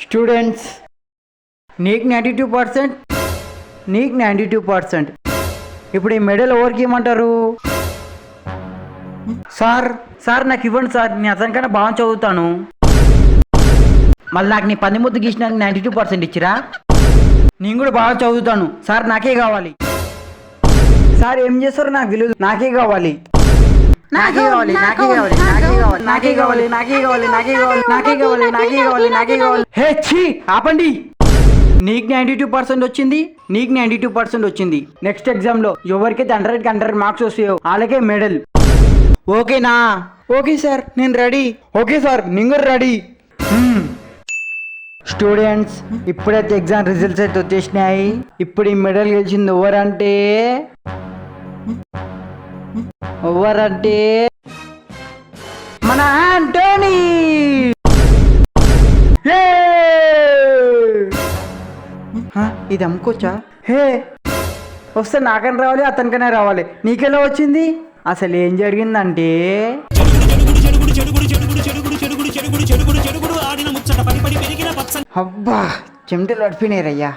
Students, నీకు 92%, నీకు 92%. ఇప్పుడు ఈ మెడల్ ఎవరికి ఇవ్వమంటారు? సార్ నాకు ఇవ్వండి సార్, నేను అతనికన్నా బాగా చదువుతాను. మళ్ళీ నాకు నీ పంది ముద్దు గీసినాక 92% ఇచ్చిరా? నేను కూడా బాగా చదువుతాను సార్, నాకే కావాలి. సార్ ఏం చేస్తారో నాకు తెలియదు, నాకే కావాలి. హే ఛీ, ఆపండి. నీకు 92% వచ్చింది, నీకు 92% వచ్చింది. నెక్స్ట్ ఎగ్జామ్లో ఎవరికైతే 100కి 100 మార్క్స్ వస్తాయో వాళ్ళకే మెడల్. ఓకేనా? ఓకే సార్, నేను రెడీ. ఓకే సార్, నేను కూడా రెడీ. స్టూడెంట్స్, ఇప్పుడైతే ఎగ్జామ్ రిజల్ట్స్ అయితే వచ్చేసినాయి. ఇప్పుడు ఈ మెడల్ గెలిచింది ఎవరంటే మన యాంటోనీ. ఇది అమ్ముకోవచ్చా? హే, వస్తే నాకని రావాలి, అతనికనే రావాలి. నీకెలా వచ్చింది? అసలు ఏం జరిగిందంటే అబ్బా, చెమటలు పడిపోయినాయి రయ్యా.